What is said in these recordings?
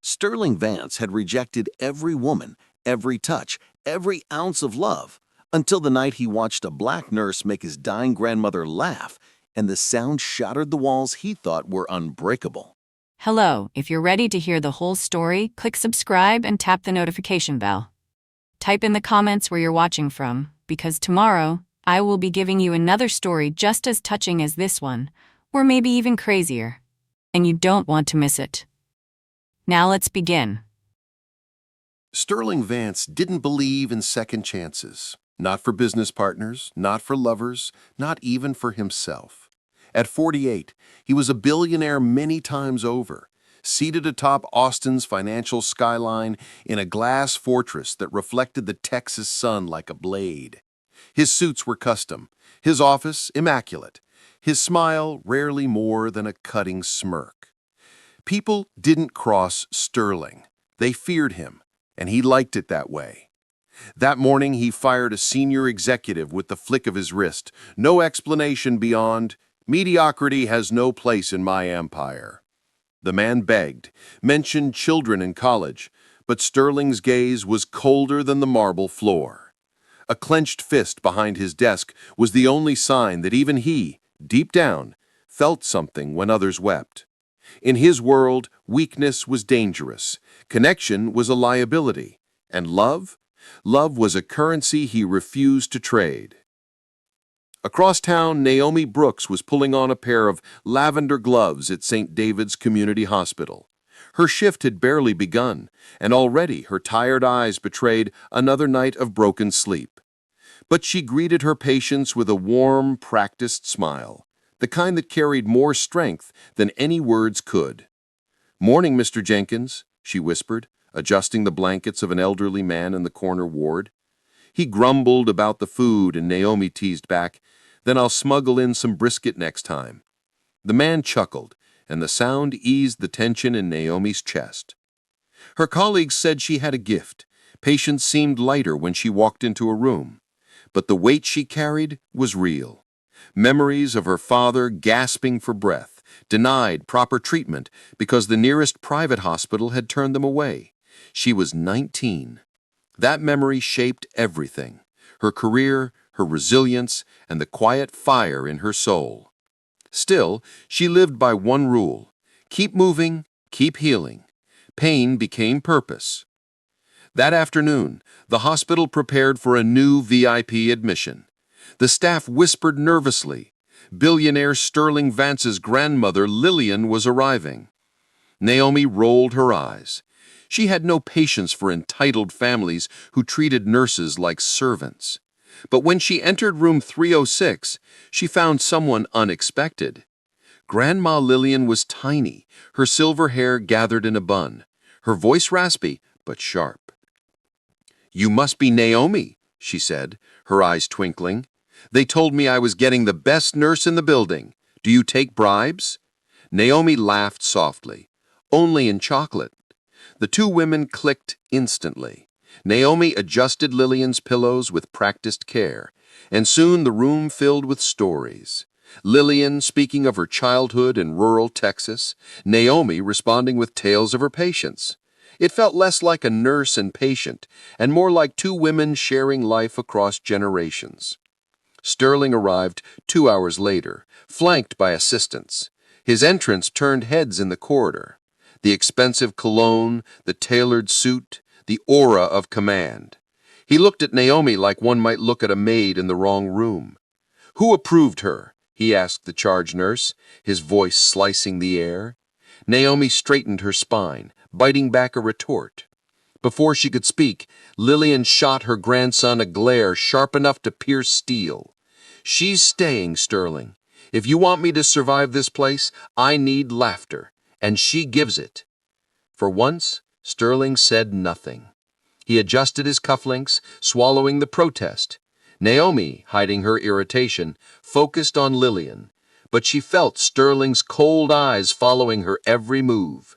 Sterling Vance had rejected every woman, every touch, every ounce of love, until the night he watched a black nurse make his dying grandmother laugh, and the sound shattered the walls he thought were unbreakable. Hello, if you're ready to hear the whole story, click subscribe and tap the notification bell. Type in the comments where you're watching from, because tomorrow, I will be giving you another story just as touching as this one, or maybe even crazier. And you don't want to miss it. Now let's begin. Sterling Vance didn't believe in second chances. Not for business partners, not for lovers, not even for himself. At 48, he was a billionaire many times over, seated atop Austin's financial skyline in a glass fortress that reflected the Texas sun like a blade. His suits were custom, his office immaculate, his smile rarely more than a cutting smirk. People didn't cross Sterling. They feared him, and he liked it that way. That morning, he fired a senior executive with the flick of his wrist. No explanation beyond, "Mediocrity has no place in my empire." The man begged, mentioned children in college, but Sterling's gaze was colder than the marble floor. A clenched fist behind his desk was the only sign that even he, deep down, felt something when others wept. In his world, weakness was dangerous, connection was a liability, and love was a currency he refused to trade. Across town, Naomi Brooks was pulling on a pair of lavender gloves at St. David's Community Hospital. Her shift had barely begun, and already her tired eyes betrayed another night of broken sleep. But she greeted her patients with a warm, practiced smile, the kind that carried more strength than any words could. "Morning, Mr. Jenkins," she whispered, adjusting the blankets of an elderly man in the corner ward. He grumbled about the food, and Naomi teased back, "Then I'll smuggle in some brisket next time." The man chuckled, and the sound eased the tension in Naomi's chest. Her colleagues said she had a gift. Patients seemed lighter when she walked into a room. But the weight she carried was real. Memories of her father gasping for breath, denied proper treatment because the nearest private hospital had turned them away. She was 19. That memory shaped everything: her career, her resilience, and the quiet fire in her soul. Still, she lived by one rule: keep moving, keep healing. Pain became purpose. That afternoon, the hospital prepared for a new VIP admission. The staff whispered nervously. Billionaire Sterling Vance's grandmother, Lillian, was arriving. Naomi rolled her eyes. She had no patience for entitled families who treated nurses like servants. But when she entered room 306, she found someone unexpected. Grandma Lillian was tiny, her silver hair gathered in a bun, her voice raspy but sharp. "You must be Naomi," she said, her eyes twinkling. "They told me I was getting the best nurse in the building. Do you take bribes?" Naomi laughed softly. "Only in chocolate." The two women clicked instantly. Naomi adjusted Lillian's pillows with practiced care, and soon the room filled with stories. Lillian speaking of her childhood in rural Texas, Naomi responding with tales of her patients. It felt less like a nurse and patient, and more like two women sharing life across generations. Sterling arrived 2 hours later, flanked by assistants. His entrance turned heads in the corridor. The expensive cologne, the tailored suit, the aura of command. He looked at Naomi like one might look at a maid in the wrong room. "Who approved her?" he asked the charge nurse, his voice slicing the air. Naomi straightened her spine, biting back a retort. Before she could speak, Lillian shot her grandson a glare sharp enough to pierce steel. "She's staying, Sterling. If you want me to survive this place, I need laughter, and she gives it." For once, Sterling said nothing. He adjusted his cufflinks, swallowing the protest. Naomi, hiding her irritation, focused on Lillian, but she felt Sterling's cold eyes following her every move.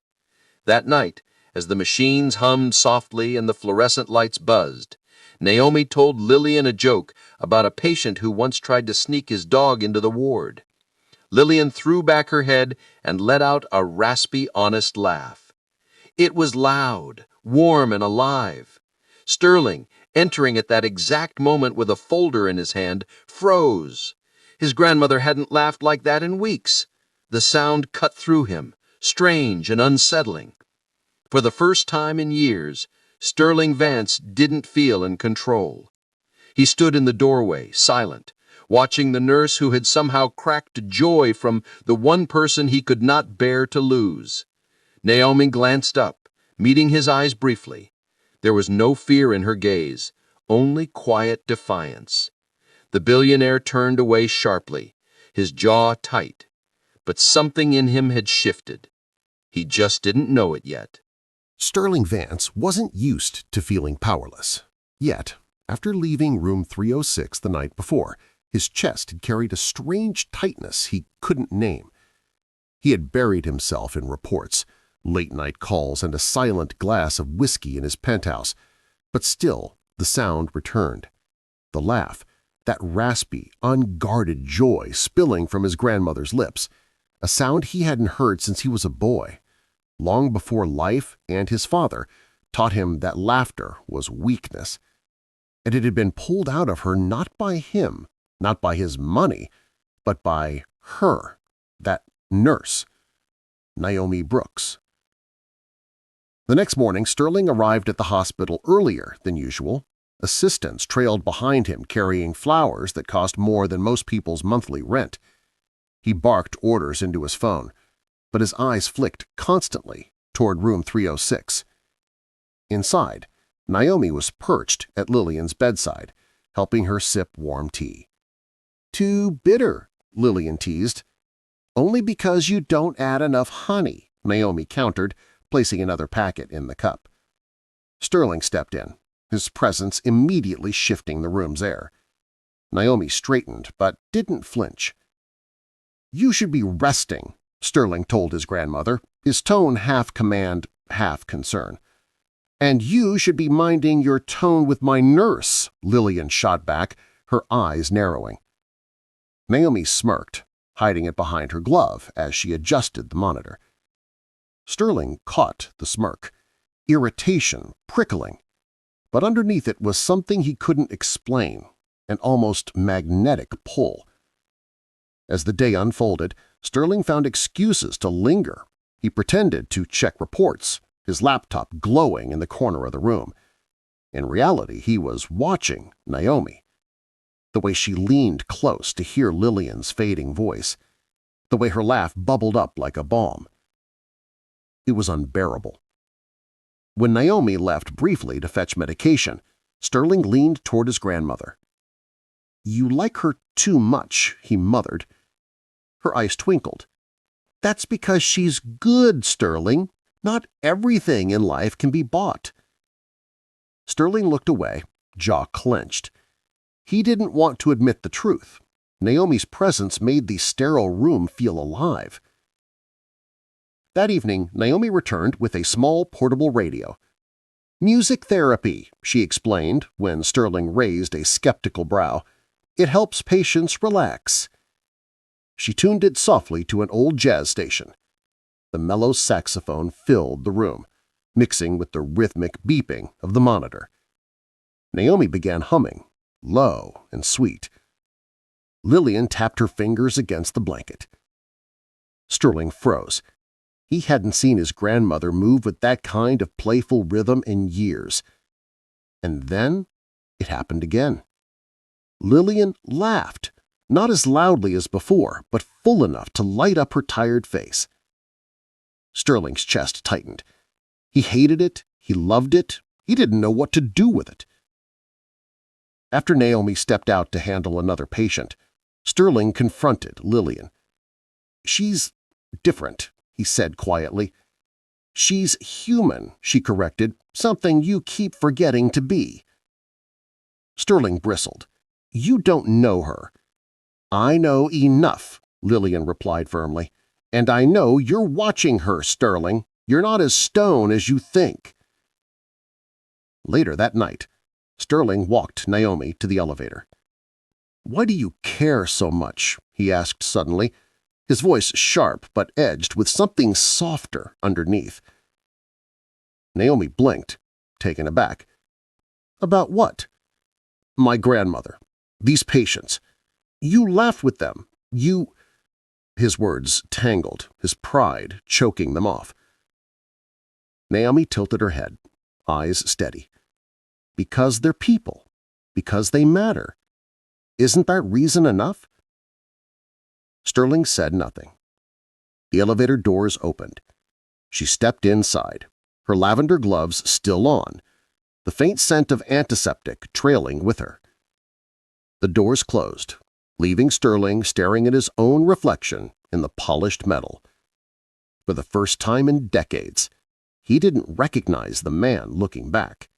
That night, as the machines hummed softly and the fluorescent lights buzzed, Naomi told Lillian a joke about a patient who once tried to sneak his dog into the ward. Lillian threw back her head and let out a raspy, honest laugh. It was loud, warm, and alive. Sterling, entering at that exact moment with a folder in his hand, froze. His grandmother hadn't laughed like that in weeks. The sound cut through him, strange and unsettling. For the first time in years, Sterling Vance didn't feel in control. He stood in the doorway, silent, watching the nurse who had somehow cracked joy from the one person he could not bear to lose. Naomi glanced up, meeting his eyes briefly. There was no fear in her gaze, only quiet defiance. The billionaire turned away sharply, his jaw tight. But something in him had shifted. He just didn't know it yet. Sterling Vance wasn't used to feeling powerless. Yet, after leaving room 306 the night before, his chest had carried a strange tightness he couldn't name. He had buried himself in reports, late-night calls, and a silent glass of whiskey in his penthouse, but still the sound returned. The laugh, that raspy, unguarded joy spilling from his grandmother's lips, a sound he hadn't heard since he was a boy, long before life and his father taught him that laughter was weakness. And it had been pulled out of her not by him, not by his money, but by her, that nurse, Naomi Brooks. The next morning, Sterling arrived at the hospital earlier than usual. Assistants trailed behind him carrying flowers that cost more than most people's monthly rent. He barked orders into his phone, but his eyes flicked constantly toward room 306. Inside, Naomi was perched at Lillian's bedside, helping her sip warm tea. "Too bitter," Lillian teased. "Only because you don't add enough honey," Naomi countered, placing another packet in the cup. Sterling stepped in, his presence immediately shifting the room's air. Naomi straightened but didn't flinch. "You should be resting," Sterling told his grandmother, his tone half command, half concern. "And you should be minding your tone with my nurse," Lillian shot back, her eyes narrowing. Naomi smirked, hiding it behind her glove as she adjusted the monitor. Sterling caught the smirk, irritation prickling, but underneath it was something he couldn't explain, an almost magnetic pull. As the day unfolded, Sterling found excuses to linger. He pretended to check reports, his laptop glowing in the corner of the room. In reality, he was watching Naomi. The way she leaned close to hear Lillian's fading voice, the way her laugh bubbled up like a bomb. It was unbearable. When Naomi left briefly to fetch medication, Sterling leaned toward his grandmother. "You like her too much," he mothered. Her eyes twinkled. "That's because she's good, Sterling. Not everything in life can be bought." Sterling looked away, jaw clenched. He didn't want to admit the truth. Naomi's presence made the sterile room feel alive. That evening, Naomi returned with a small portable radio. "Music therapy," she explained when Sterling raised a skeptical brow. "It helps patients relax." She tuned it softly to an old jazz station. The mellow saxophone filled the room, mixing with the rhythmic beeping of the monitor. Naomi began humming, low and sweet. Lillian tapped her fingers against the blanket. Sterling froze. He hadn't seen his grandmother move with that kind of playful rhythm in years. And then it happened again. Lillian laughed, not as loudly as before, but full enough to light up her tired face. Sterling's chest tightened. He hated it, he loved it, he didn't know what to do with it. After Naomi stepped out to handle another patient, Sterling confronted Lillian. "She's different," he said quietly. "She's human," she corrected, "something you keep forgetting to be." Sterling bristled. "You don't know her." "I know enough," Lillian replied firmly. "And I know you're watching her, Sterling. You're not as stone as you think." Later that night, Sterling walked Naomi to the elevator. "Why do you care so much?" he asked suddenly, his voice sharp but edged with something softer underneath. Naomi blinked, taken aback. "About what?" "My grandmother. These patients. You laughed with them. You—" His words tangled, his pride choking them off. Naomi tilted her head, eyes steady. "Because they're people. Because they matter. Isn't that reason enough?" Sterling said nothing. The elevator doors opened. She stepped inside, her lavender gloves still on, the faint scent of antiseptic trailing with her. The doors closed, leaving Sterling staring at his own reflection in the polished metal. For the first time in decades, he didn't recognize the man looking back.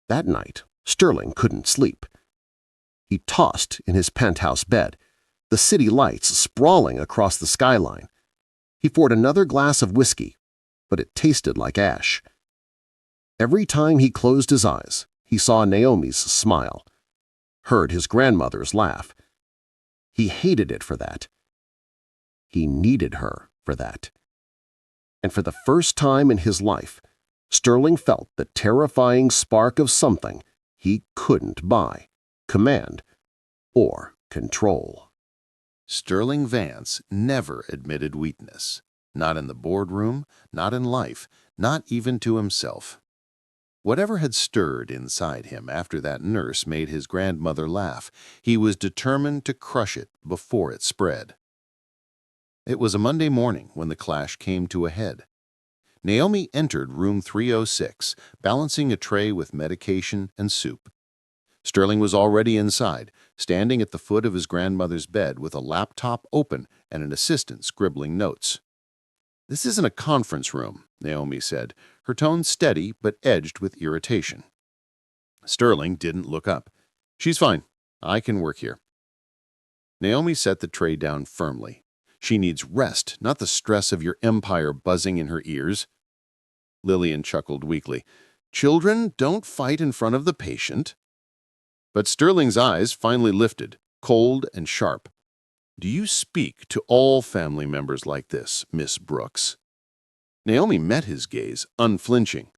That night, Sterling couldn't sleep. He tossed in his penthouse bed, the city lights sprawling across the skyline. He poured another glass of whiskey, but it tasted like ash. Every time he closed his eyes, he saw Naomi's smile, heard his grandmother's laugh. He hated it for that. He needed her for that. And for the first time in his life, Sterling felt the terrifying spark of something he couldn't buy, command, or control. Sterling Vance never admitted weakness. Not in the boardroom, not in life, not even to himself. Whatever had stirred inside him after that nurse made his grandmother laugh, he was determined to crush it before it spread. It was a Monday morning when the clash came to a head. Naomi entered room 306, balancing a tray with medication and soup. Sterling was already inside, standing at the foot of his grandmother's bed with a laptop open and an assistant scribbling notes. "This isn't a conference room," Naomi said, her tone steady but edged with irritation. Sterling didn't look up. "She's fine. I can work here." Naomi set the tray down firmly. "She needs rest, not the stress of your empire buzzing in her ears." Lillian chuckled weakly. "Children don't fight in front of the patient." But Sterling's eyes finally lifted, cold and sharp. "Do you speak to all family members like this, Miss Brooks?" Naomi met his gaze, unflinching.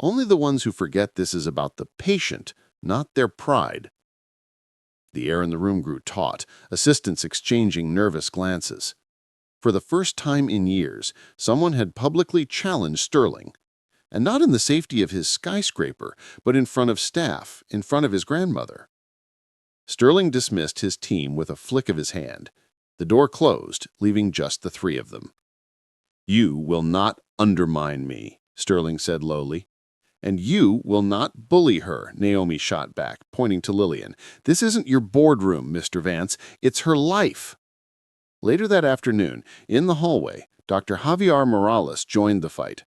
"Only the ones who forget this is about the patient, not their pride." The air in the room grew taut, assistants exchanging nervous glances. For the first time in years, someone had publicly challenged Sterling. And not in the safety of his skyscraper, but in front of staff, in front of his grandmother. Sterling dismissed his team with a flick of his hand. The door closed, leaving just the three of them. "You will not undermine me," Sterling said lowly. "And you will not bully her," Naomi shot back, pointing to Lillian. "This isn't your boardroom, Mr. Vance. It's her life." Later that afternoon, in the hallway, Dr. Javier Morales joined the fight.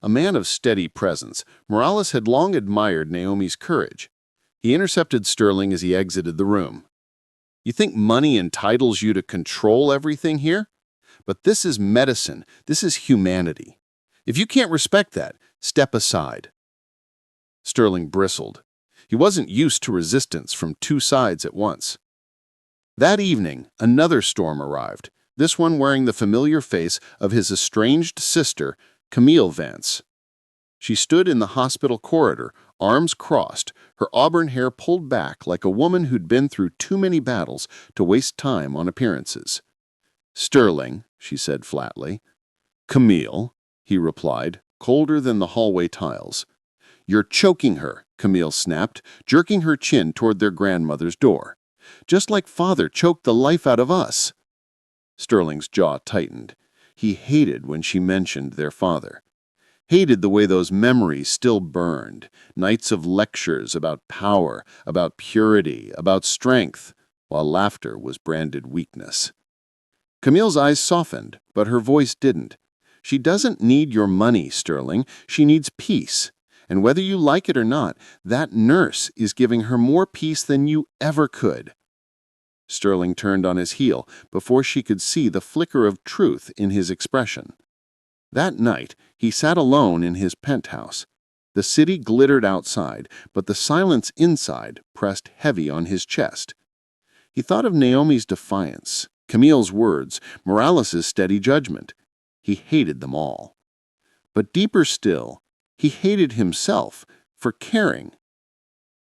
A man of steady presence, Morales had long admired Naomi's courage. He intercepted Sterling as he exited the room. "You think money entitles you to control everything here? But this is medicine. This is humanity. If you can't respect that, step aside." Sterling bristled. He wasn't used to resistance from two sides at once. That evening, another storm arrived, this one wearing the familiar face of his estranged sister, Camille Vance. She stood in the hospital corridor, arms crossed, her auburn hair pulled back like a woman who'd been through too many battles to waste time on appearances. "Sterling," she said flatly. "Camille," he replied, colder than the hallway tiles. "You're choking her," Camille snapped, jerking her chin toward their grandmother's door. "Just like father choked the life out of us." Sterling's jaw tightened. He hated when she mentioned their father. Hated the way those memories still burned, nights of lectures about power, about purity, about strength, while laughter was branded weakness. Camille's eyes softened, but her voice didn't. "She doesn't need your money, Sterling. She needs peace. And whether you like it or not, that nurse is giving her more peace than you ever could." Sterling turned on his heel before she could see the flicker of truth in his expression. That night, he sat alone in his penthouse. The city glittered outside, but the silence inside pressed heavy on his chest. He thought of Naomi's defiance, Camille's words, Morales' steady judgment. He hated them all. But deeper still, he hated himself for caring.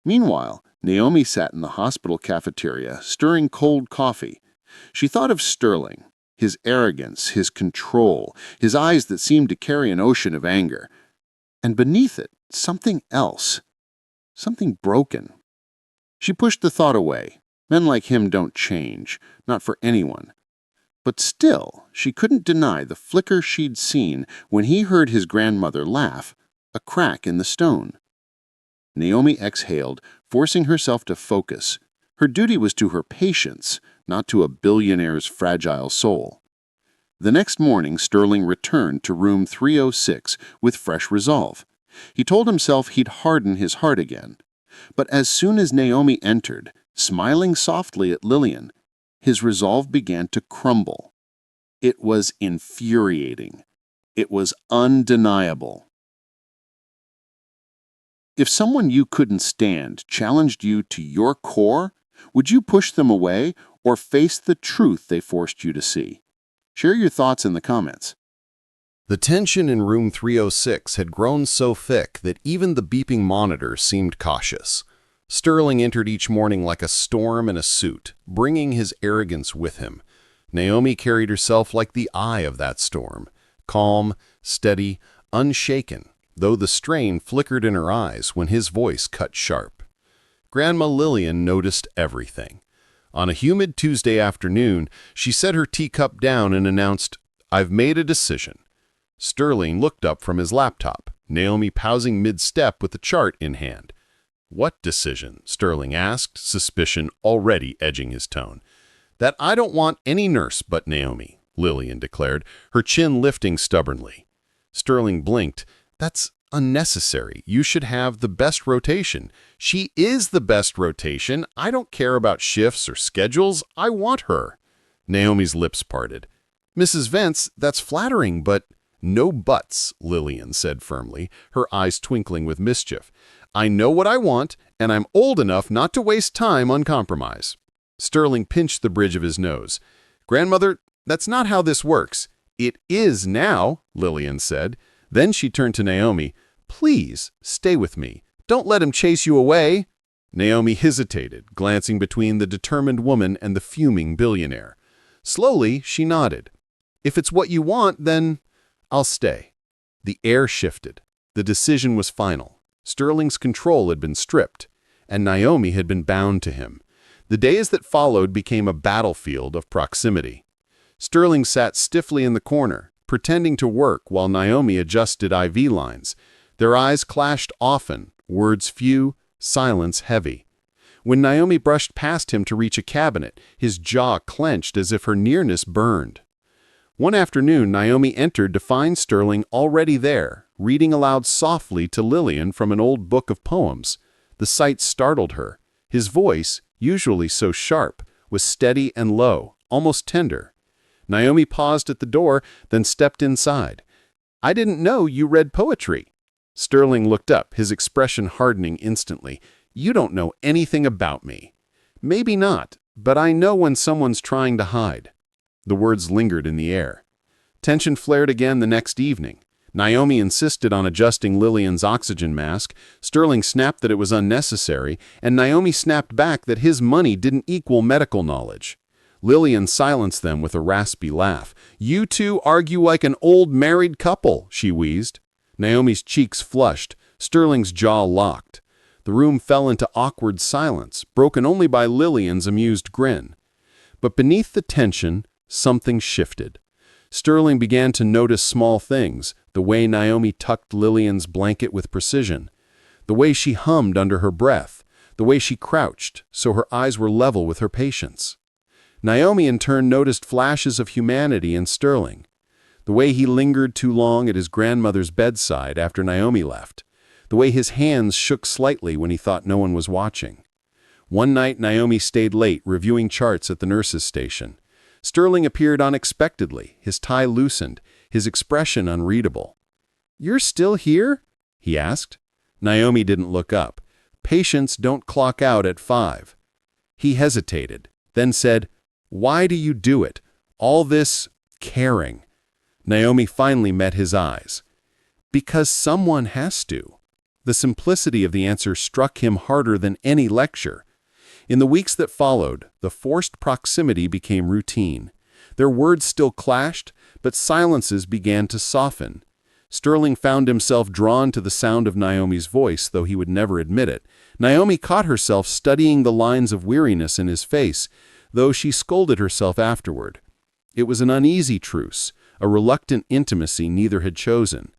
Meanwhile, Naomi sat in the hospital cafeteria, stirring cold coffee. She thought of Sterling, his arrogance, his control, his eyes that seemed to carry an ocean of anger. And beneath it, something else, something broken. She pushed the thought away. Men like him don't change, not for anyone. But still, she couldn't deny the flicker she'd seen when he heard his grandmother laugh, a crack in the stone. Naomi exhaled, forcing herself to focus. Her duty was to her patients, not to a billionaire's fragile soul. The next morning, Sterling returned to room 306 with fresh resolve. He told himself he'd harden his heart again. But as soon as Naomi entered, smiling softly at Lillian, his resolve began to crumble. It was infuriating. It was undeniable. If someone you couldn't stand challenged you to your core, would you push them away or face the truth they forced you to see? Share your thoughts in the comments. The tension in room 306 had grown so thick that even the beeping monitor seemed cautious. Sterling entered each morning like a storm in a suit, bringing his arrogance with him. Naomi carried herself like the eye of that storm, calm, steady, unshaken, though the strain flickered in her eyes when his voice cut sharp. Grandma Lillian noticed everything. On a humid Tuesday afternoon, she set her teacup down and announced, "I've made a decision." Sterling looked up from his laptop, Naomi pausing mid-step with the chart in hand. "What decision?" Sterling asked, suspicion already edging his tone. "That I don't want any nurse but Naomi," Lillian declared, her chin lifting stubbornly. Sterling blinked. "That's unnecessary. You should have the best rotation." "She is the best rotation. I don't care about shifts or schedules. I want her." Naomi's lips parted. "Mrs. Vance, that's flattering, but—" "No buts," Lillian said firmly, her eyes twinkling with mischief. "I know what I want, and I'm old enough not to waste time on compromise." Sterling pinched the bridge of his nose. "Grandmother, that's not how this works." "It is now," Lillian said. Then she turned to Naomi. "Please, stay with me. Don't let him chase you away." Naomi hesitated, glancing between the determined woman and the fuming billionaire. Slowly, she nodded. "If it's what you want, then I'll stay." The air shifted. The decision was final. Sterling's control had been stripped, and Naomi had been bound to him. The days that followed became a battlefield of proximity. Sterling sat stiffly in the corner, pretending to work while Naomi adjusted IV lines. Their eyes clashed often, words few, silence heavy. When Naomi brushed past him to reach a cabinet, his jaw clenched as if her nearness burned. One afternoon, Naomi entered to find Sterling already there, reading aloud softly to Lillian from an old book of poems. The sight startled her. His voice, usually so sharp, was steady and low, almost tender. Naomi paused at the door, then stepped inside. "I didn't know you read poetry." Sterling looked up, his expression hardening instantly. "You don't know anything about me." "Maybe not, but I know when someone's trying to hide." The words lingered in the air. Tension flared again the next evening. Naomi insisted on adjusting Lillian's oxygen mask. Sterling snapped that it was unnecessary, and Naomi snapped back that his money didn't equal medical knowledge. Lillian silenced them with a raspy laugh. "You two argue like an old married couple," she wheezed. Naomi's cheeks flushed. Sterling's jaw locked. The room fell into awkward silence, broken only by Lillian's amused grin. But beneath the tension, something shifted. Sterling began to notice small things, the way Naomi tucked Lillian's blanket with precision, the way she hummed under her breath, the way she crouched so her eyes were level with her patients. Naomi in turn noticed flashes of humanity in Sterling, the way he lingered too long at his grandmother's bedside after Naomi left, the way his hands shook slightly when he thought no one was watching. One night, Naomi stayed late reviewing charts at the nurse's station. Sterling appeared unexpectedly, his tie loosened, his expression unreadable. "You're still here?" he asked. Naomi didn't look up. "Patients don't clock out at 5. He hesitated, then said, "Why do you do it? All this caring." Naomi finally met his eyes. Because someone has to. The simplicity of the answer struck him harder than any lecture. In the weeks that followed, the forced proximity became routine. Their words still clashed, but silences began to soften. Sterling found himself drawn to the sound of Naomi's voice, though he would never admit it. Naomi caught herself studying the lines of weariness in his face, though she scolded herself afterward. It was an uneasy truce, a reluctant intimacy neither had chosen.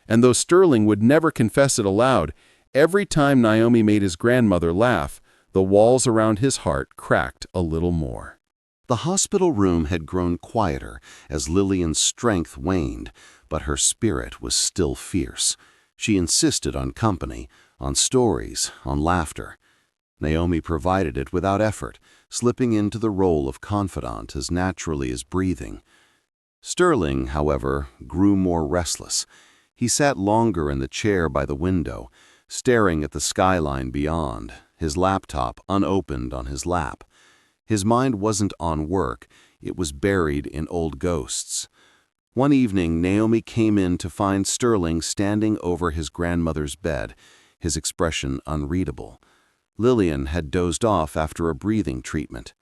And though Sterling would never confess it aloud, every time Naomi made his grandmother laugh, the walls around his heart cracked a little more. The hospital room had grown quieter as Lillian's strength waned, but her spirit was still fierce. She insisted on company, on stories, on laughter. Naomi provided it without effort, slipping into the role of confidant as naturally as breathing. Sterling, however, grew more restless. He sat longer in the chair by the window, staring at the skyline beyond, his laptop unopened on his lap. His mind wasn't on work, it was buried in old ghosts. One evening, Naomi came in to find Sterling standing over his grandmother's bed, his expression unreadable. Lillian had dozed off after a breathing treatment.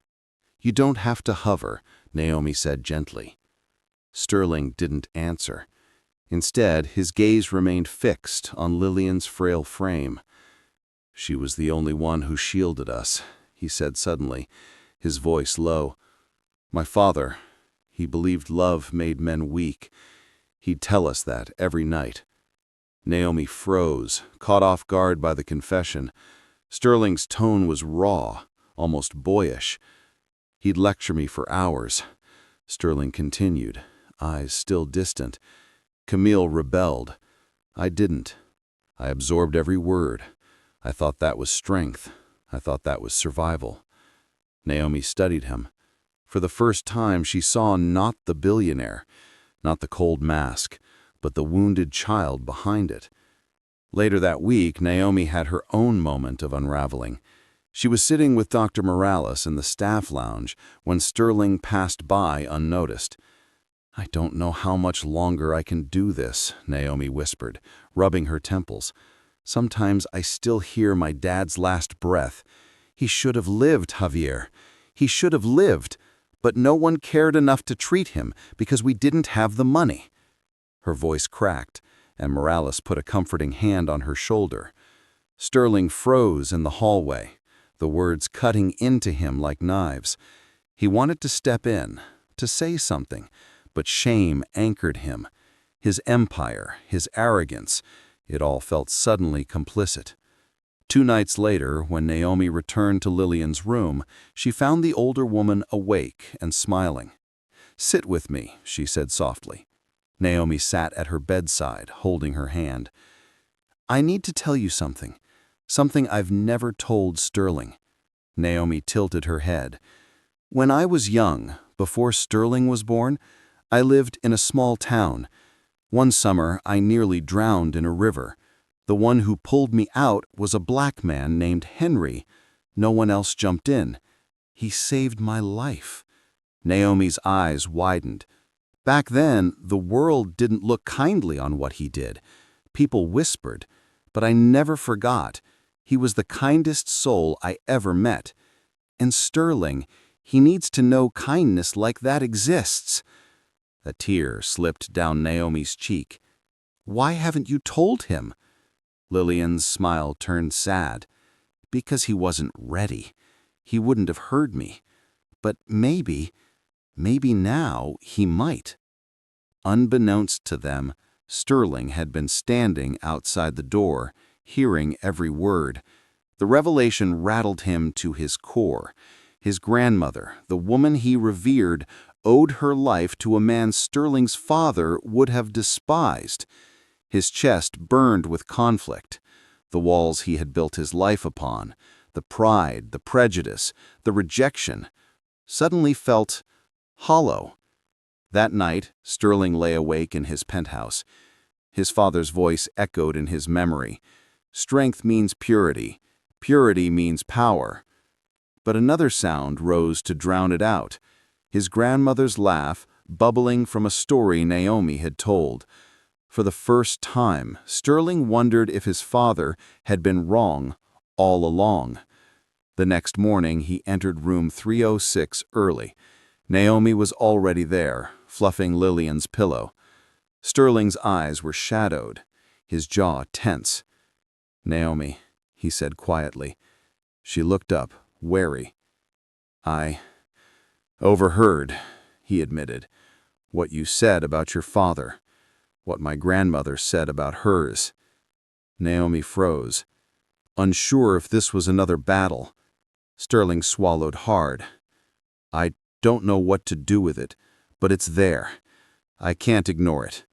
"You don't have to hover," Naomi said gently. Sterling didn't answer. Instead, his gaze remained fixed on Lillian's frail frame. "She was the only one who shielded us," he said suddenly, his voice low. "My father, he believed love made men weak. He'd tell us that every night." Naomi froze, caught off guard by the confession. Sterling's tone was raw, almost boyish. "He'd lecture me for hours," Sterling continued, eyes still distant. "Camille rebelled. I didn't. I absorbed every word. I thought that was strength. I thought that was survival." Naomi studied him. For the first time, she saw not the billionaire, not the cold mask, but the wounded child behind it. Later that week, Naomi had her own moment of unraveling. She was sitting with Dr. Morales in the staff lounge when Sterling passed by unnoticed. "I don't know how much longer I can do this," Naomi whispered, rubbing her temples. "Sometimes I still hear my dad's last breath. He should have lived, Javier. He should have lived, but no one cared enough to treat him because we didn't have the money." Her voice cracked, and Morales put a comforting hand on her shoulder. Sterling froze in the hallway, the words cutting into him like knives. He wanted to step in, to say something, but shame anchored him. His empire, his arrogance, it all felt suddenly complicit. 2 nights later, when Naomi returned to Lillian's room, she found the older woman awake and smiling. "Sit with me," she said softly. Naomi sat at her bedside, holding her hand. "I need to tell you something I've never told Sterling." Naomi tilted her head. "When I was young, before Sterling was born, I lived in a small town. One summer, I nearly drowned in a river. The one who pulled me out was a black man named Henry. No one else jumped in. He saved my life." Naomi's eyes widened. Back then, the world didn't look kindly on what he did. People whispered, but I never forgot. He was the kindest soul I ever met. And Sterling, he needs to know kindness like that exists. A tear slipped down Naomi's cheek. "Why haven't you told him?" Lillian's smile turned sad. "Because he wasn't ready. He wouldn't have heard me. But maybe now he might." Unbeknownst to them, Sterling had been standing outside the door, hearing every word. The revelation rattled him to his core. His grandmother, the woman he revered, owed her life to a man Sterling's father would have despised. His chest burned with conflict. The walls he had built his life upon, the pride, the prejudice, the rejection, suddenly felt hollow. That night, Sterling lay awake in his penthouse. His father's voice echoed in his memory. "Strength means purity. Purity means power." But another sound rose to drown it out. His grandmother's laugh, bubbling from a story Naomi had told. For the first time, Sterling wondered if his father had been wrong all along. The next morning, he entered room 306 early. Naomi was already there, fluffing Lillian's pillow. Sterling's eyes were shadowed, his jaw tense. "Naomi," he said quietly. She looked up, wary. "I overheard," he admitted, "what you said about your father, what my grandmother said about hers." Naomi froze, unsure if this was another battle. Sterling swallowed hard. "I don't know what to do with it, but it's there. I can't ignore it."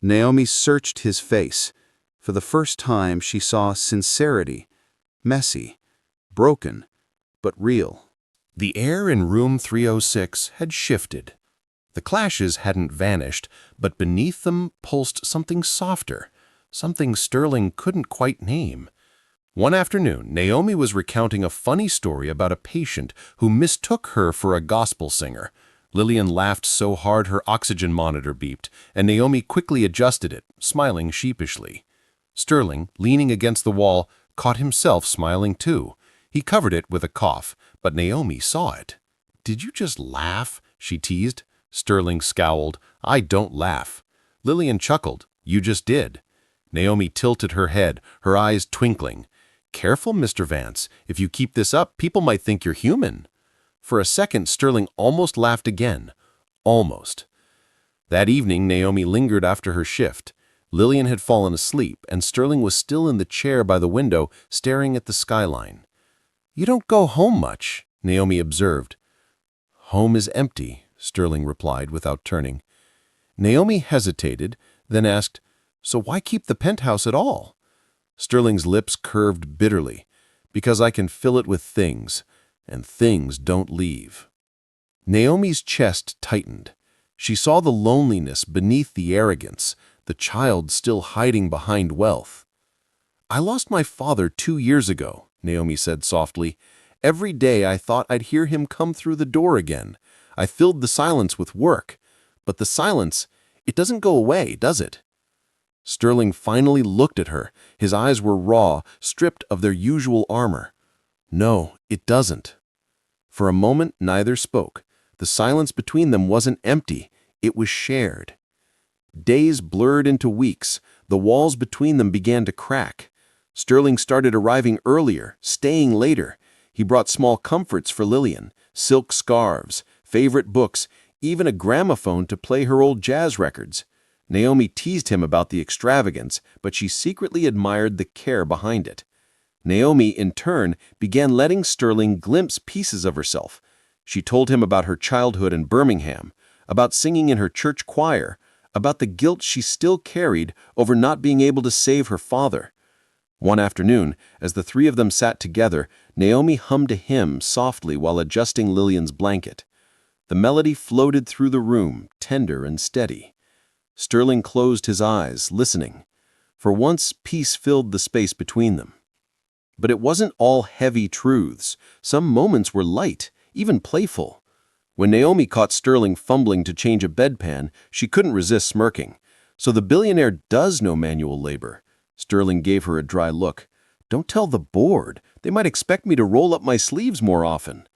Naomi searched his face. For the first time, she saw sincerity, messy, broken, but real. The air in room 306 had shifted. The clashes hadn't vanished, but beneath them pulsed something softer, something Sterling couldn't quite name. One afternoon, Naomi was recounting a funny story about a patient who mistook her for a gospel singer. Lillian laughed so hard her oxygen monitor beeped, and Naomi quickly adjusted it, smiling sheepishly. Sterling, leaning against the wall, caught himself smiling too. He covered it with a cough, but Naomi saw it. "Did you just laugh?" she teased. Sterling scowled. "I don't laugh." Lillian chuckled. "You just did." Naomi tilted her head, her eyes twinkling. "Careful, Mr. Vance. If you keep this up, people might think you're human." For a second, Sterling almost laughed again. Almost. That evening, Naomi lingered after her shift. Lillian had fallen asleep, and Sterling was still in the chair by the window, staring at the skyline. "You don't go home much," Naomi observed. "Home is empty," Sterling replied without turning. Naomi hesitated, then asked, "So why keep the penthouse at all?" Sterling's lips curved bitterly. "Because I can fill it with things, and things don't leave." Naomi's chest tightened. She saw the loneliness beneath the arrogance, the child still hiding behind wealth. "I lost my father 2 years ago," Naomi said softly. "Every day I thought I'd hear him come through the door again. I filled the silence with work. But the silence, it doesn't go away, does it?" Sterling finally looked at her. His eyes were raw, stripped of their usual armor. "No, it doesn't." For a moment, neither spoke. The silence between them wasn't empty. It was shared. Days blurred into weeks. The walls between them began to crack. Sterling started arriving earlier, staying later. He brought small comforts for Lillian, silk scarves, favorite books, even a gramophone to play her old jazz records. Naomi teased him about the extravagance, but she secretly admired the care behind it. Naomi, in turn, began letting Sterling glimpse pieces of herself. She told him about her childhood in Birmingham, about singing in her church choir, about the guilt she still carried over not being able to save her father. One afternoon, as the three of them sat together, Naomi hummed a hymn softly while adjusting Lillian's blanket. The melody floated through the room, tender and steady. Sterling closed his eyes, listening. For once, peace filled the space between them. But it wasn't all heavy truths. Some moments were light, even playful. When Naomi caught Sterling fumbling to change a bedpan, she couldn't resist smirking. "So the billionaire does know manual labor." Sterling gave her a dry look. "Don't tell the board. They might expect me to roll up my sleeves more often."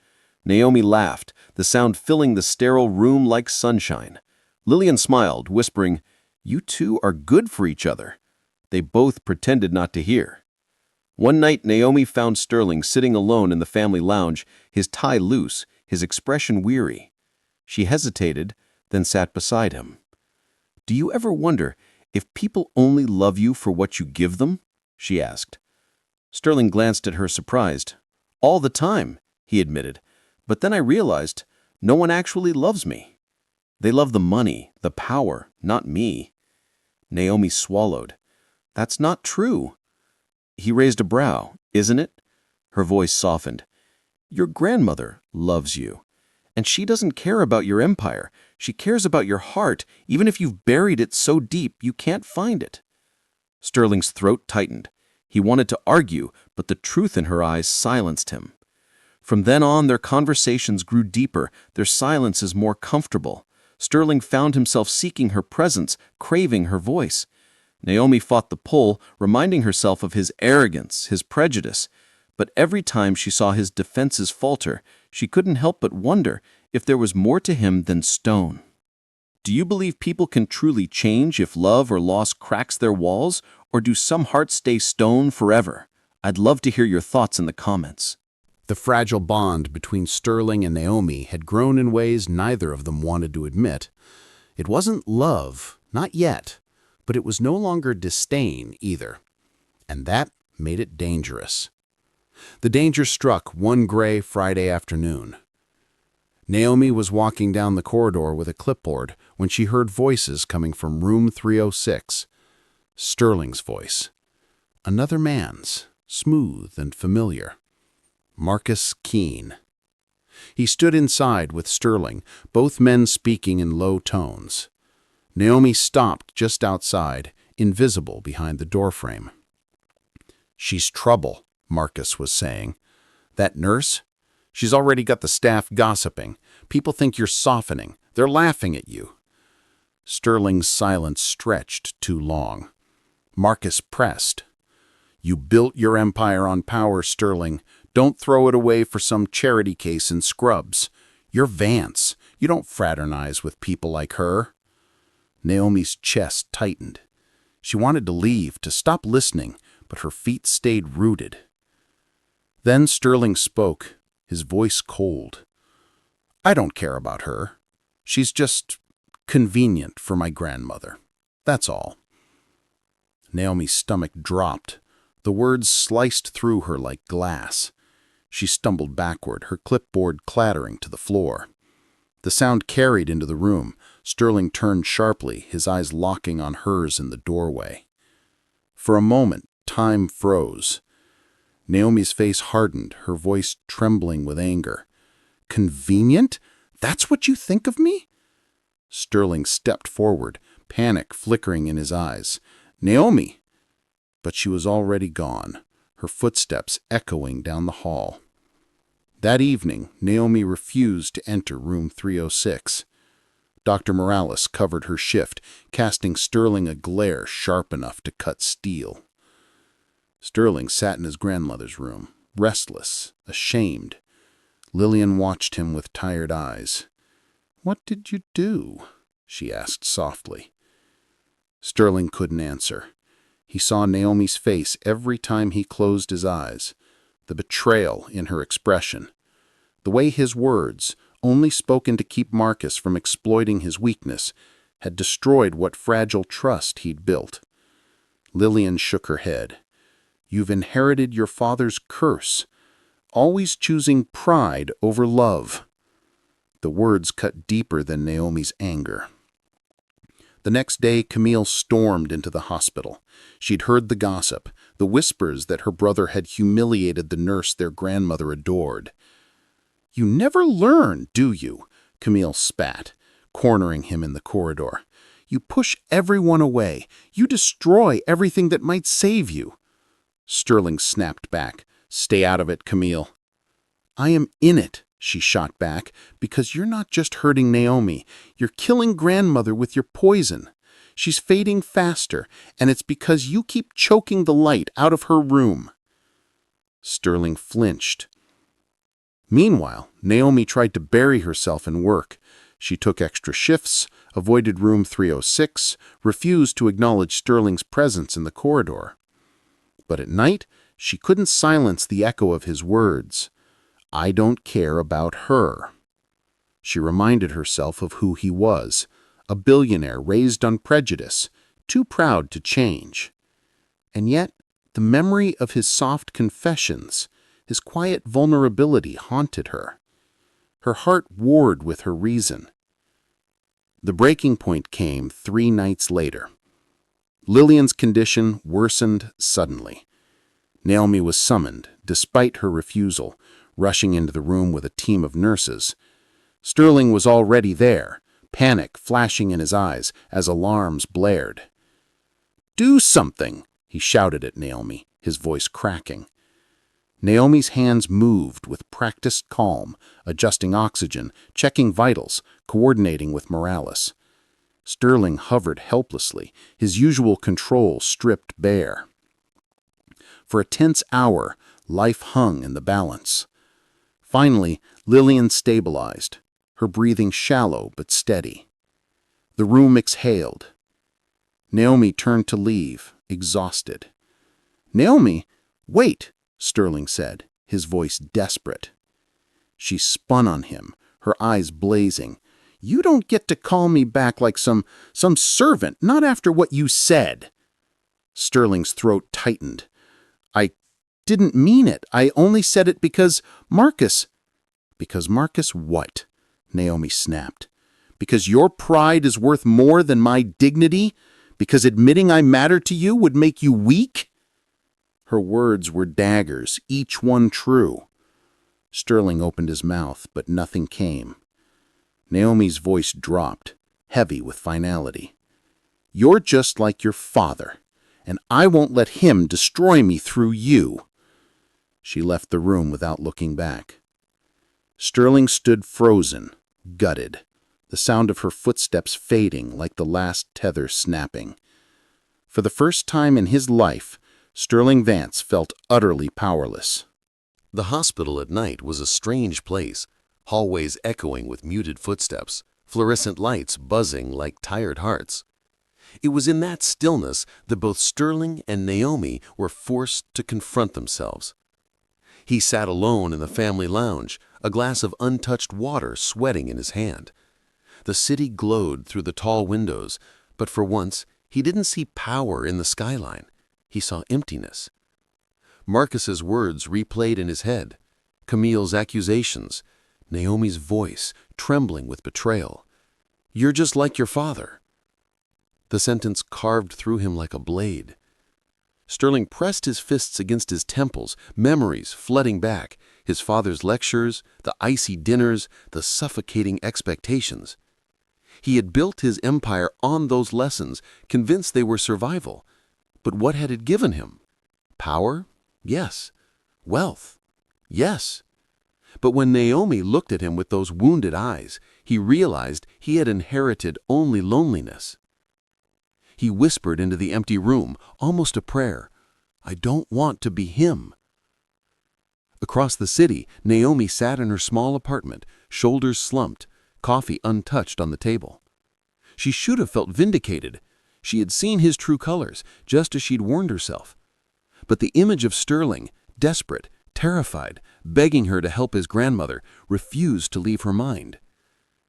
Naomi laughed, the sound filling the sterile room like sunshine. Lillian smiled, whispering, "You two are good for each other." They both pretended not to hear. One night, Naomi found Sterling sitting alone in the family lounge, his tie loose, his expression weary. She hesitated, then sat beside him. "Do you ever wonder if people only love you for what you give them?" she asked. Sterling glanced at her surprised. "All the time," he admitted. "But then I realized no one actually loves me. They love the money, the power, not me." Naomi swallowed. "That's not true." He raised a brow. "Isn't it?" Her voice softened. "Your grandmother loves you. And she doesn't care about your empire. She cares about your heart, even if you've buried it so deep you can't find it." Sterling's throat tightened. He wanted to argue, but the truth in her eyes silenced him. From then on, their conversations grew deeper, their silences more comfortable. Sterling found himself seeking her presence, craving her voice. Naomi fought the pull, reminding herself of his arrogance, his prejudice. But every time she saw his defenses falter, she couldn't help but wonder if there was more to him than stone. Do you believe people can truly change if love or loss cracks their walls, or do some hearts stay stone forever? I'd love to hear your thoughts in the comments. The fragile bond between Sterling and Naomi had grown in ways neither of them wanted to admit. It wasn't love, not yet, but it was no longer disdain either. And that made it dangerous. The danger struck one gray Friday afternoon. Naomi was walking down the corridor with a clipboard when she heard voices coming from room 306. Sterling's voice. Another man's, smooth and familiar. Marcus Keene. He stood inside with Sterling, both men speaking in low tones. Naomi stopped just outside, invisible behind the doorframe. "She's trouble," Marcus was saying. "That nurse? She's already got the staff gossiping. People think you're softening. They're laughing at you." Sterling's silence stretched too long. Marcus pressed. "You built your empire on power, Sterling. Don't throw it away for some charity case in Scrubs. You're Vance. You don't fraternize with people like her." Naomi's chest tightened. She wanted to leave, to stop listening, but her feet stayed rooted. Then Sterling spoke, his voice cold. "I don't care about her. She's just convenient for my grandmother. That's all." Naomi's stomach dropped. The words sliced through her like glass. She stumbled backward, her clipboard clattering to the floor. The sound carried into the room. Sterling turned sharply, his eyes locking on hers in the doorway. For a moment, time froze. Naomi's face hardened, her voice trembling with anger. "Convenient? That's what you think of me?" Sterling stepped forward, panic flickering in his eyes. "Naomi!" But she was already gone, her footsteps echoing down the hall. That evening, Naomi refused to enter room 306. Dr. Morales covered her shift, casting Sterling a glare sharp enough to cut steel. Sterling sat in his grandmother's room, restless, ashamed. Lillian watched him with tired eyes. "What did you do?" she asked softly. Sterling couldn't answer. He saw Naomi's face every time he closed his eyes, the betrayal in her expression. The way his words, only spoken to keep Marcus from exploiting his weakness, had destroyed what fragile trust he'd built. Lillian shook her head. "You've inherited your father's curse, always choosing pride over love." The words cut deeper than Naomi's anger. The next day, Camille stormed into the hospital. She'd heard the gossip, the whispers that her brother had humiliated the nurse their grandmother adored. "You never learn, do you?" Camille spat, cornering him in the corridor. "You push everyone away. You destroy everything that might save you." Sterling snapped back. "Stay out of it, Camille." "I am in it," she shot back, "because you're not just hurting Naomi. You're killing grandmother with your poison. She's fading faster, and it's because you keep choking the light out of her room." Sterling flinched. Meanwhile, Naomi tried to bury herself in work. She took extra shifts, avoided room 306, refused to acknowledge Sterling's presence in the corridor. But at night, she couldn't silence the echo of his words. "I don't care about her." She reminded herself of who he was, a billionaire raised on prejudice, too proud to change. And yet, the memory of his soft confessions, his quiet vulnerability haunted her. Her heart warred with her reason. The breaking point came 3 nights later. Lillian's condition worsened suddenly. Naomi was summoned, despite her refusal, rushing into the room with a team of nurses. Sterling was already there, panic flashing in his eyes as alarms blared. "Do something!" he shouted at Naomi, his voice cracking. Naomi's hands moved with practiced calm, adjusting oxygen, checking vitals, coordinating with Morales. Sterling hovered helplessly, his usual control stripped bare. For a tense hour, life hung in the balance. Finally, Lillian stabilized, her breathing shallow but steady. The room exhaled. Naomi turned to leave, exhausted. "Naomi, wait," Sterling said, his voice desperate. She spun on him, her eyes blazing. "You don't get to call me back like some servant, not after what you said." Sterling's throat tightened. "I didn't mean it. I only said it because Marcus—" "Because Marcus what?" Naomi snapped. "Because your pride is worth more than my dignity? Because admitting I matter to you would make you weak?" Her words were daggers, each one true. Sterling opened his mouth, but nothing came. Naomi's voice dropped, heavy with finality. "You're just like your father, and I won't let him destroy me through you." She left the room without looking back. Sterling stood frozen, gutted, the sound of her footsteps fading like the last tether snapping. For the first time in his life, Sterling Vance felt utterly powerless. The hospital at night was a strange place, hallways echoing with muted footsteps, fluorescent lights buzzing like tired hearts. It was in that stillness that both Sterling and Naomi were forced to confront themselves. He sat alone in the family lounge, a glass of untouched water sweating in his hand. The city glowed through the tall windows, but for once he didn't see power in the skyline. He saw emptiness. Marcus's words replayed in his head, Camille's accusations, Naomi's voice trembling with betrayal. "You're just like your father." The sentence carved through him like a blade. Sterling pressed his fists against his temples, memories flooding back, his father's lectures, the icy dinners, the suffocating expectations. He had built his empire on those lessons, convinced they were survival. But what had it given him? Power? Yes. Wealth? Yes. But when Naomi looked at him with those wounded eyes, he realized he had inherited only loneliness. He whispered into the empty room, almost a prayer, "I don't want to be him." Across the city, Naomi sat in her small apartment, shoulders slumped, coffee untouched on the table. She should have felt vindicated. She had seen his true colors, just as she'd warned herself. But the image of Sterling, desperate, terrified, begging her to help his grandmother, refused to leave her mind.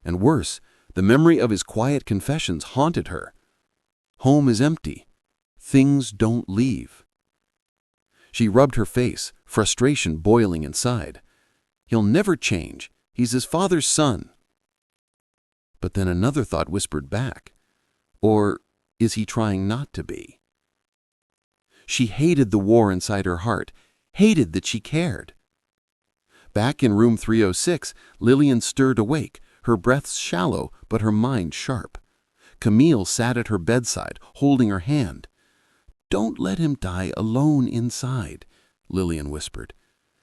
And worse, the memory of his quiet confessions haunted her. Home is empty. Things don't leave. She rubbed her face, frustration boiling inside. He'll never change. He's his father's son. But then another thought whispered back. Or is he trying not to be? She hated the war inside her heart, hated that she cared. Back in room 306, Lillian stirred awake, her breath shallow but her mind sharp. Camille sat at her bedside, holding her hand. "Don't let him die alone inside," Lillian whispered.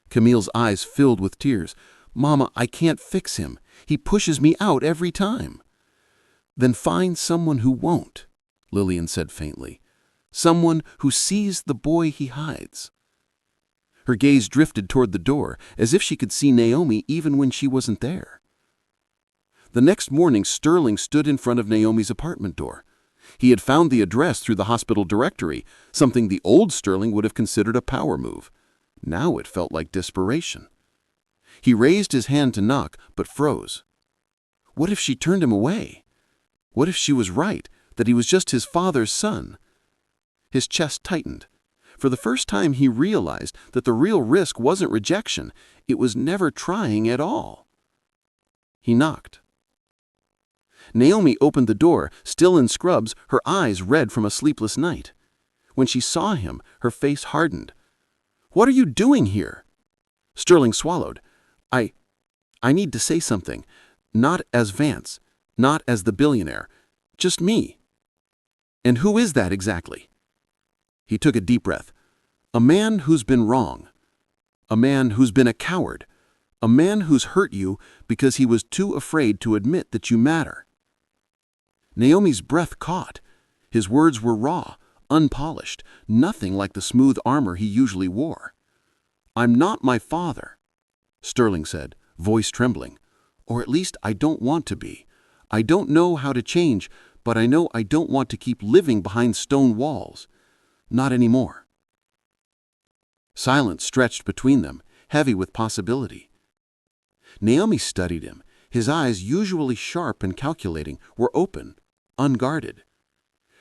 Camille's eyes filled with tears. "Mama, I can't fix him. He pushes me out every time." "Then find someone who won't," Lillian said faintly. "Someone who sees the boy he hides." Her gaze drifted toward the door, as if she could see Naomi even when she wasn't there. The next morning, Sterling stood in front of Naomi's apartment door. He had found the address through the hospital directory, something the old Sterling would have considered a power move. Now it felt like desperation. He raised his hand to knock, but froze. What if she turned him away? What if she was right, that he was just his father's son? His chest tightened. For the first time he realized that the real risk wasn't rejection, it was never trying at all. He knocked. Naomi opened the door, still in scrubs, her eyes red from a sleepless night. When she saw him, her face hardened. "What are you doing here?" Sterling swallowed. I need to say something. Not as Vance, not as the billionaire, just me." "And who is that exactly?" He took a deep breath. "A man who's been wrong. a man who's been a coward, a man who's hurt you because he was too afraid to admit that you matter. Naomi's breath caught. His words were raw, unpolished, nothing like the smooth armor he usually wore. "I'm not my father," Sterling said, voice trembling. "Or at least I don't want to be. I don't know how to change, but I know I don't want to keep living behind stone walls. Not anymore." Silence stretched between them, heavy with possibility. Naomi studied him. His eyes, usually sharp and calculating, were open, unguarded.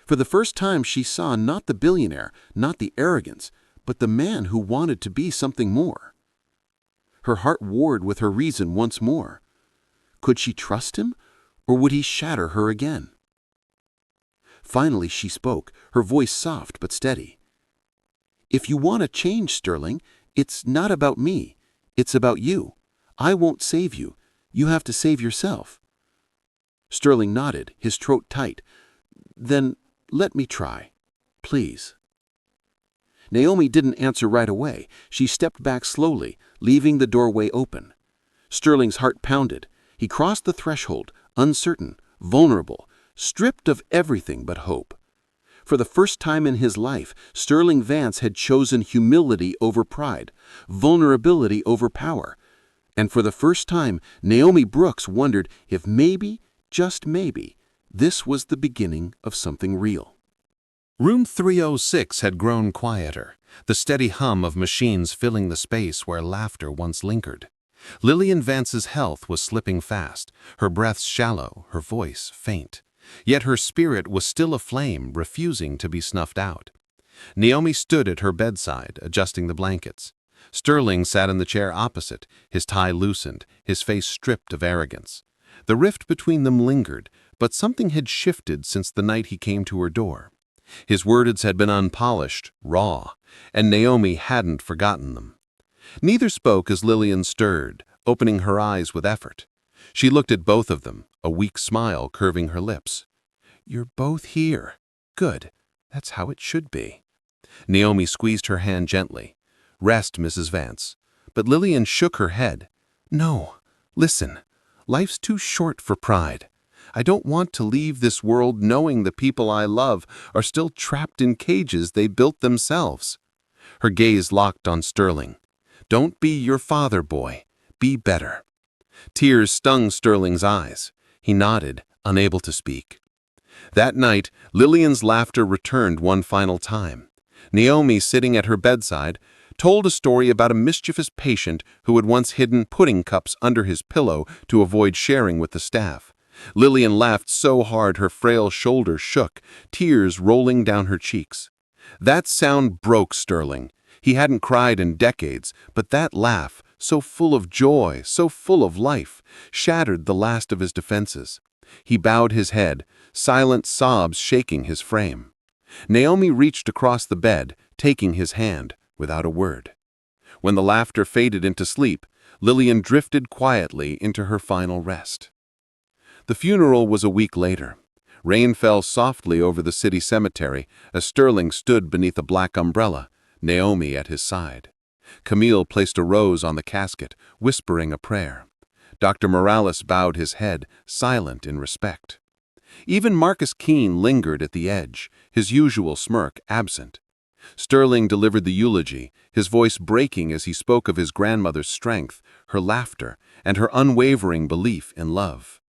For the first time she saw not the billionaire, not the arrogance, but the man who wanted to be something more. Her heart warred with her reason once more. Could she trust him, or would he shatter her again? Finally she spoke, her voice soft but steady. "If you want to change, Sterling, it's not about me. It's about you. I won't save you. You have to save yourself." Sterling nodded, his throat tight. "Then let me try. Please." Naomi didn't answer right away. She stepped back slowly, leaving the doorway open. Sterling's heart pounded. He crossed the threshold, uncertain, vulnerable, stripped of everything but hope. For the first time in his life, Sterling Vance had chosen humility over pride, vulnerability over power. And for the first time, Naomi Brooks wondered if maybe, just maybe, this was the beginning of something real. Room 306 had grown quieter, the steady hum of machines filling the space where laughter once lingered. Lillian Vance's health was slipping fast, her breath shallow, her voice faint. Yet her spirit was still aflame, refusing to be snuffed out. Naomi stood at her bedside, adjusting the blankets. Sterling sat in the chair opposite, his tie loosened, his face stripped of arrogance. The rift between them lingered, but something had shifted since the night he came to her door. His words had been unpolished, raw, and Naomi hadn't forgotten them. Neither spoke as Lillian stirred, opening her eyes with effort. She looked at both of them, a weak smile curving her lips. "You're both here. Good. That's how it should be." Naomi squeezed her hand gently. "Rest, Mrs. Vance." But Lillian shook her head. "No. Listen. Life's too short for pride. I don't want to leave this world knowing the people I love are still trapped in cages they built themselves." Her gaze locked on Sterling. "Don't be your father, boy. Be better." Tears stung Sterling's eyes. He nodded, unable to speak. That night, Lillian's laughter returned one final time. Naomi, sitting at her bedside, told a story about a mischievous patient who had once hidden pudding cups under his pillow to avoid sharing with the staff. Lillian laughed so hard her frail shoulders shook, tears rolling down her cheeks. That sound broke Sterling. He hadn't cried in decades, but that laugh, so full of joy, so full of life, shattered the last of his defenses. He bowed his head, silent sobs shaking his frame. Naomi reached across the bed, taking his hand, without a word. When the laughter faded into sleep, Lillian drifted quietly into her final rest. The funeral was a week later. Rain fell softly over the city cemetery as Sterling stood beneath a black umbrella, Naomi at his side. Camille placed a rose on the casket, whispering a prayer. Dr. Morales bowed his head, silent in respect. Even Marcus Keene lingered at the edge, his usual smirk absent. Sterling delivered the eulogy, his voice breaking as he spoke of his grandmother's strength, her laughter, and her unwavering belief in love.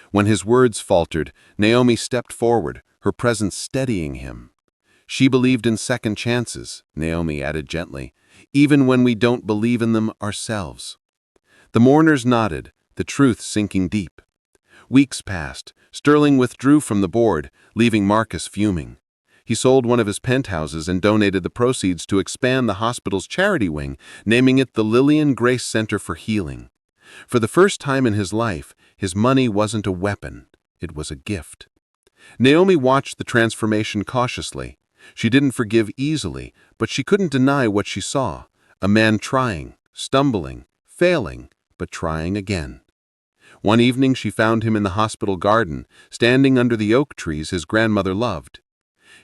When his words faltered, Naomi stepped forward, her presence steadying him. "She believed in second chances," Naomi added gently, "even when we don't believe in them ourselves." The mourners nodded, the truth sinking deep. Weeks passed. Sterling withdrew from the board, leaving Marcus fuming. He sold one of his penthouses and donated the proceeds to expand the hospital's charity wing, naming it the Lillian Grace Center for Healing. For the first time in his life, his money wasn't a weapon, it was a gift. Naomi watched the transformation cautiously. She didn't forgive easily, but she couldn't deny what she saw. A man trying, stumbling, failing, but trying again. One evening she found him in the hospital garden, standing under the oak trees his grandmother loved.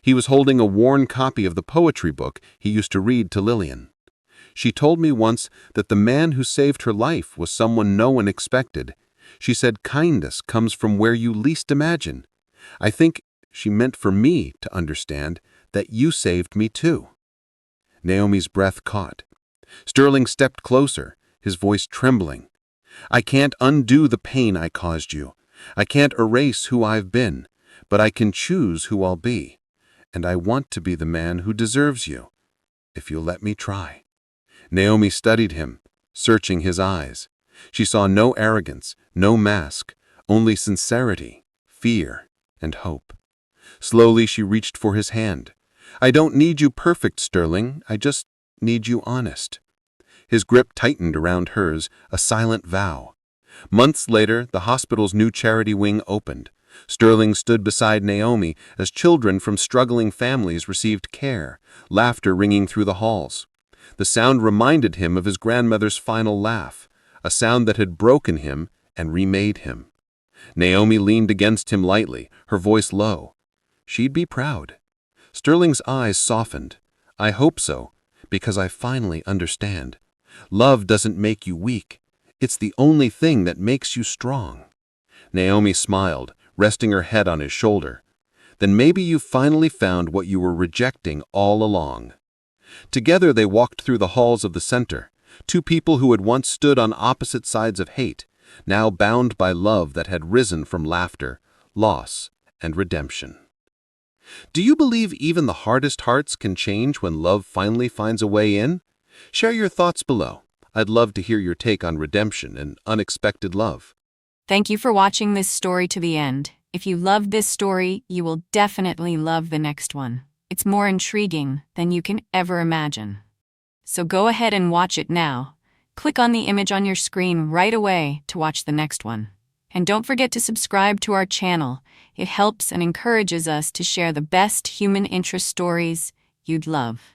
He was holding a worn copy of the poetry book he used to read to Lillian. She told me once that the man who saved her life was someone no one expected. She said kindness comes from where you least imagine. I think she meant for me to understand that you saved me too." Naomi's breath caught. Sterling stepped closer, his voice trembling. "I can't undo the pain I caused you. I can't erase who I've been, but I can choose who I'll be. And I want to be the man who deserves you, if you'll let me try." Naomi studied him, searching his eyes. She saw no arrogance, no mask, only sincerity, fear, and hope. Slowly she reached for his hand. "I don't need you perfect, Sterling. I just need you honest." His grip tightened around hers, a silent vow. Months later, the hospital's new charity wing opened. Sterling stood beside Naomi as children from struggling families received care, laughter ringing through the halls. The sound reminded him of his grandmother's final laugh, a sound that had broken him and remade him. Naomi leaned against him lightly, her voice low. She'd be proud. Sterling's eyes softened. "I hope so, because I finally understand. Love doesn't make you weak. It's the only thing that makes you strong." Naomi smiled, resting her head on his shoulder. "Then maybe you finally found what you were rejecting all along." Together they walked through the halls of the center, two people who had once stood on opposite sides of hate, now bound by love that had risen from laughter, loss, and redemption. Do you believe even the hardest hearts can change when love finally finds a way in? Share your thoughts below. I'd love to hear your take on redemption and unexpected love. Thank you for watching this story to the end. If you loved this story, you will definitely love the next one. It's more intriguing than you can ever imagine. So go ahead and watch it now. Click on the image on your screen right away to watch the next one. And don't forget to subscribe to our channel. It helps and encourages us to share the best human interest stories you'd love.